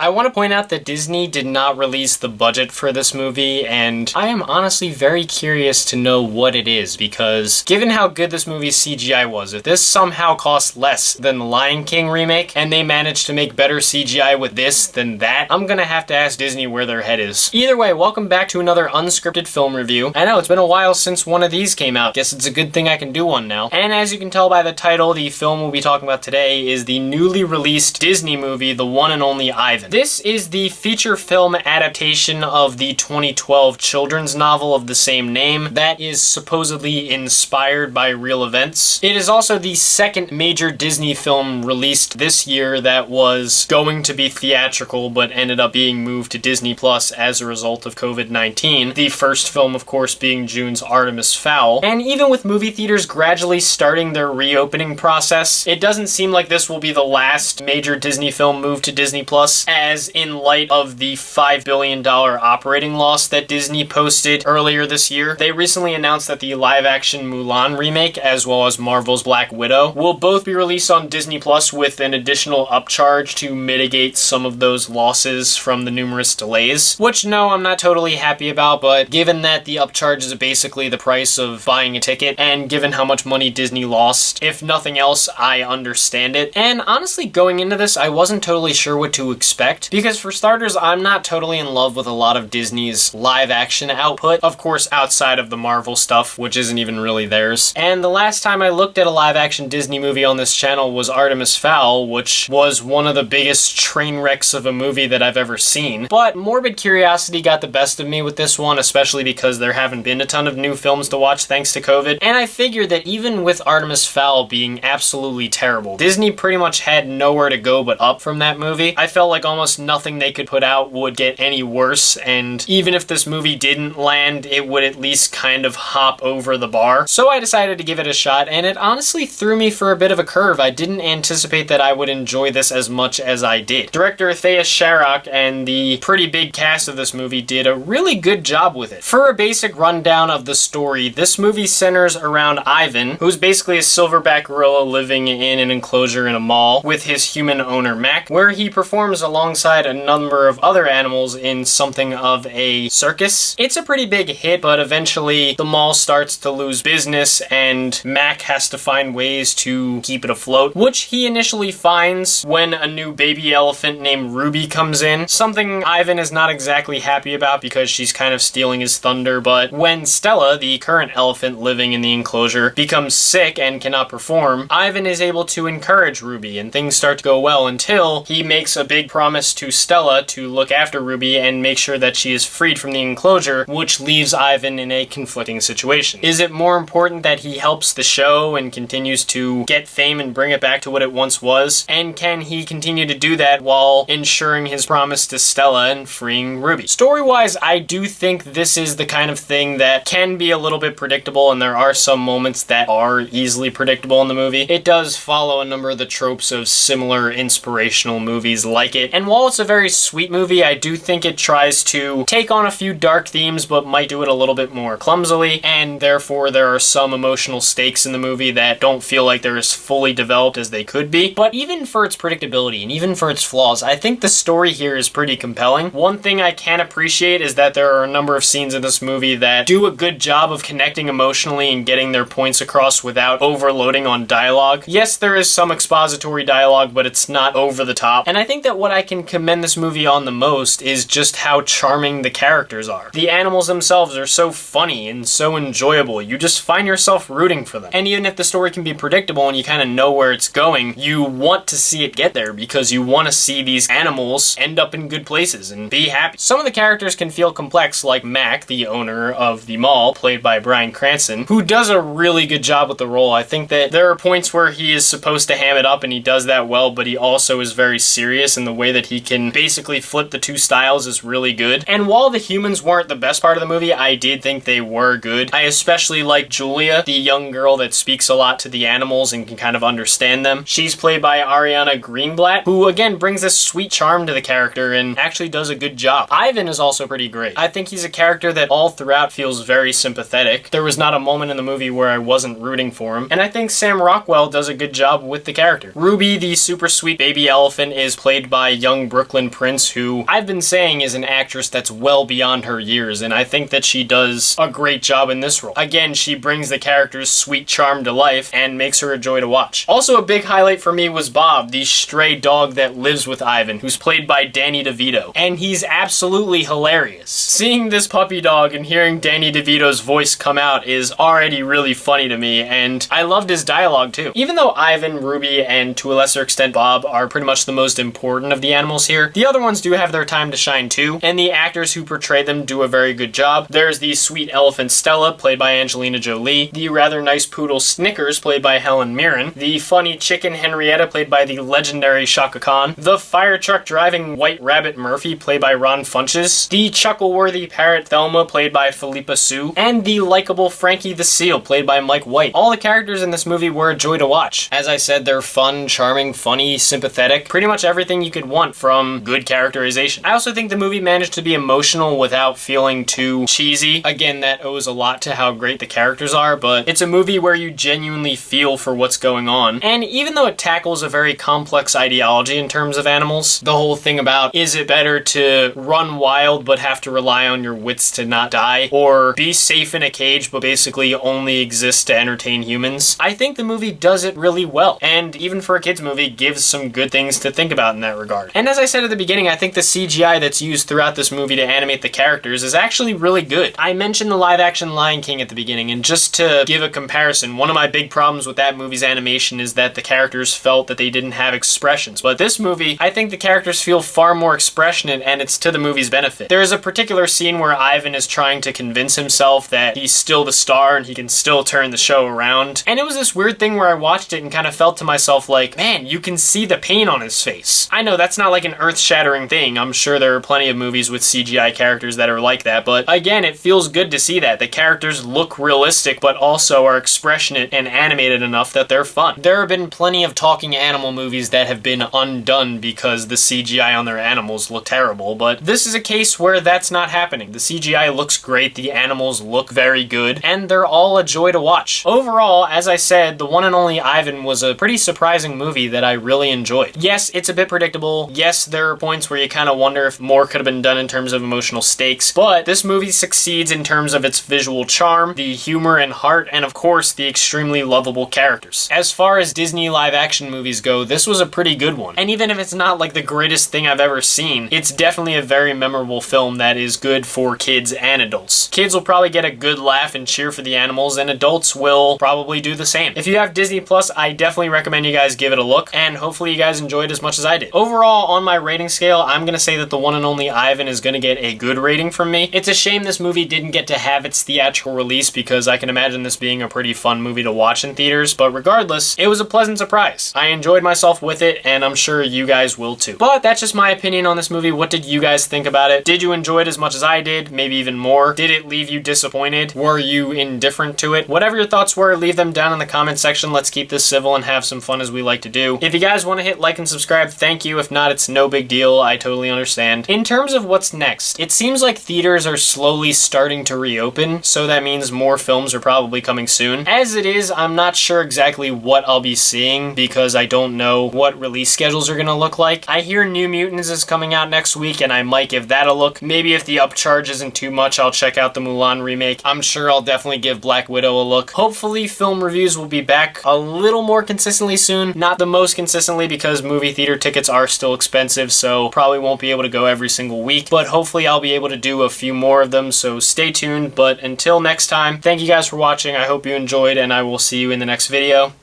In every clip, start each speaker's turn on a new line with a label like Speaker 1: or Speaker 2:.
Speaker 1: I want to point out that Disney did not release the budget for this movie, and I am honestly very curious to know what it is, because given how good this movie's CGI was, if this somehow cost less than the Lion King remake, and they managed to make better CGI with this than that, I'm gonna have to ask Disney where their head is. Either way, welcome back to another unscripted film review. I know, it's been a while since one of these came out. Guess it's a good thing I can do one now. And as you can tell by the title, the film we'll be talking about today is the newly released Disney movie, The One and Only Ivan. This is the feature film adaptation of the 2012 children's novel of the same name that is supposedly inspired by real events. It is also the second major Disney film released this year that was going to be theatrical but ended up being moved to Disney Plus as a result of COVID-19. The first film, of course, being June's Artemis Fowl. And even with movie theaters gradually starting their reopening process, it doesn't seem like this will be the last major Disney film moved to Disney Plus, as in light of the $5 billion operating loss that Disney posted earlier this year. They recently announced that the live-action Mulan remake, as well as Marvel's Black Widow, will both be released on Disney Plus with an additional upcharge to mitigate some of those losses from the numerous delays. Which, no, I'm not totally happy about, but given that the upcharge is basically the price of buying a ticket, and given how much money Disney lost, if nothing else, I understand it. And honestly, going into this, I wasn't totally sure what to expect, because for starters, I'm not totally in love with a lot of Disney's live-action output, of course outside of the Marvel stuff, which isn't even really theirs. And the last time I looked at a live-action Disney movie on this channel was Artemis Fowl, which was one of the biggest train wrecks of a movie that I've ever seen. But morbid curiosity got the best of me with this one, especially because there haven't been a ton of new films to watch thanks to COVID, and I figured that even with Artemis Fowl being absolutely terrible, Disney pretty much had nowhere to go but up from that movie. I felt like almost nothing they could put out would get any worse, and even if this movie didn't land, it would at least kind of hop over the bar. So I decided to give it a shot, and it honestly threw me for a bit of a curve. I didn't anticipate that I would enjoy this as much as I did. Director Theas Sharrock and the pretty big cast of this movie did a really good job with it. For a basic rundown of the story, this movie centers around Ivan, who's basically a silverback gorilla living in an enclosure in a mall with his human owner Mac, where he performs alongside a number of other animals in something of a circus. It's a pretty big hit, but eventually the mall starts to lose business and Mac has to find ways to keep it afloat, which he initially finds when a new baby elephant named Ruby comes in. Something Ivan is not exactly happy about because she's kind of stealing his thunder, but when Stella, the current elephant living in the enclosure, becomes sick and cannot perform, Ivan is able to encourage Ruby and things start to go well until he makes a big promise to Stella to look after Ruby and make sure that she is freed from the enclosure, which leaves Ivan in a conflicting situation. Is it more important that he helps the show and continues to get fame and bring it back to what it once was? And can he continue to do that while ensuring his promise to Stella and freeing Ruby? Story-wise, I do think this is the kind of thing that can be a little bit predictable, and there are some moments that are easily predictable in the movie. It does follow a number of the tropes of similar inspirational movies like it, and while it's a very sweet movie, I do think it tries to take on a few dark themes but might do it a little bit more clumsily, and therefore there are some emotional stakes in the movie that don't feel like they're as fully developed as they could be. But even for its predictability and even for its flaws, I think the story here is pretty compelling. One thing I can appreciate is that there are a number of scenes in this movie that do a good job of connecting emotionally and getting their points across without overloading on dialogue. Yes, there is some expository dialogue, but it's not over the top. And I think that what I can commend this movie on the most is just how charming the characters are. The animals themselves are so funny and so enjoyable. You just find yourself rooting for them. And even if the story can be predictable and you kind of know where it's going, you want to see it get there because you want to see these animals end up in good places and be happy. Some of the characters can feel complex, like Mac, the owner of the mall, played by Bryan Cranston, who does a really good job with the role. I think that there are points where he is supposed to ham it up and he does that well, but he also is very serious, and the way that he can basically flip the two styles is really good. And while the humans weren't the best part of the movie, I did think they were good. I especially like Julia, the young girl that speaks a lot to the animals and can kind of understand them. She's played by Ariana Greenblatt, who again brings this sweet charm to the character and actually does a good job. Ivan is also pretty great. I think he's a character that all throughout feels very sympathetic. There was not a moment in the movie where I wasn't rooting for him, and I think Sam Rockwell does a good job with the character. Ruby, the super sweet baby elephant, is played by young young Brooklyn Prince, who I've been saying is an actress that's well beyond her years, and I think that she does a great job in this role. Again, she brings the character's sweet charm to life and makes her a joy to watch. Also, a big highlight for me was Bob, the stray dog that lives with Ivan, who's played by Danny DeVito, and he's absolutely hilarious. Seeing this puppy dog and hearing Danny DeVito's voice come out is already really funny to me, and I loved his dialogue too. Even though Ivan, Ruby, and to a lesser extent Bob are pretty much the most important of the animals here, the other ones do have their time to shine too, and the actors who portray them do a very good job. There's the sweet elephant Stella, played by Angelina Jolie, the rather nice poodle Snickers, played by Helen Mirren, the funny chicken Henrietta, played by the legendary Shaka Khan, the fire truck driving white rabbit Murphy, played by Ron Funches, the chuckle-worthy parrot Thelma, played by Philippa Sue, and the likable Frankie the Seal, played by Mike White. All the characters in this movie were a joy to watch. As I said, they're fun, charming, funny, sympathetic, pretty much everything you could want from good characterization. I also think the movie managed to be emotional without feeling too cheesy. Again, that owes a lot to how great the characters are, but it's a movie where you genuinely feel for what's going on. And even though it tackles a very complex ideology in terms of animals, the whole thing about, is it better to run wild but have to rely on your wits to not die, or be safe in a cage but basically only exist to entertain humans, I think the movie does it really well, and even for a kids movie gives some good things to think about in that regard. And as I said at the beginning, I think the CGI that's used throughout this movie to animate the characters is actually really good. I mentioned the live action Lion King at the beginning, and just to give a comparison, one of my big problems with that movie's animation is that the characters felt that they didn't have expressions. But this movie, I think the characters feel far more expressionate, and it's to the movie's benefit. There is a particular scene where Ivan is trying to convince himself that he's still the star and he can still turn the show around. And it was this weird thing where I watched it and kind of felt to myself like, man, you can see the pain on his face. I know that's not like an earth-shattering thing. I'm sure there are plenty of movies with CGI characters that are like that, but again, it feels good to see that. The characters look realistic, but also are expressionate and animated enough that they're fun. There have been plenty of talking animal movies that have been undone because the CGI on their animals look terrible, but this is a case where that's not happening. The CGI looks great, the animals look very good, and they're all a joy to watch. Overall, as I said, the one and only Ivan was a pretty surprising movie that I really enjoyed. Yes, it's a bit predictable. Yes, there are points where you kind of wonder if more could have been done in terms of emotional stakes, but this movie succeeds in terms of its visual charm, the humor and heart, and of course, the extremely lovable characters. As far as Disney live-action movies go, this was a pretty good one. And even if it's not like the greatest thing I've ever seen, it's definitely a very memorable film that is good for kids and adults. Kids will probably get a good laugh and cheer for the animals, and adults will probably do the same. If you have Disney Plus, I definitely recommend you guys give it a look, and hopefully you guys enjoyed as much as I did. Overall, on my rating scale, I'm gonna say that the one and only Ivan is gonna get a good rating from me. It's a shame this movie didn't get to have its theatrical release, because I can imagine this being a pretty fun movie to watch in theaters, but regardless, it was a pleasant surprise. I enjoyed myself with it, and I'm sure you guys will too. But that's just my opinion on this movie. What did you guys think about it? Did you enjoy it as much as I did? Maybe even more? Did it leave you disappointed? Were you indifferent to it? Whatever your thoughts were, leave them down in the comment section. Let's keep this civil and have some fun as we like to do. If you guys want to hit like and subscribe, thank you. If not, it's no big deal. I totally understand. In terms of what's next, it seems like theaters are slowly starting to reopen, so that means more films are probably coming soon. As it is, I'm not sure exactly what I'll be seeing because I don't know what release schedules are gonna look like. I hear New Mutants is coming out next week, and I might give that a look. Maybe if the upcharge isn't too much, I'll check out the Mulan remake. I'm sure I'll definitely give Black Widow a look. Hopefully film reviews will be back a little more consistently soon. Not the most consistently because movie theater tickets are still expensive, so probably won't be able to go every single week, but hopefully I'll be able to do a few more of them, so stay tuned. But until next time, thank you guys for watching. I hope you enjoyed, and I will see you in the next video.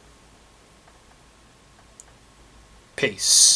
Speaker 1: Peace.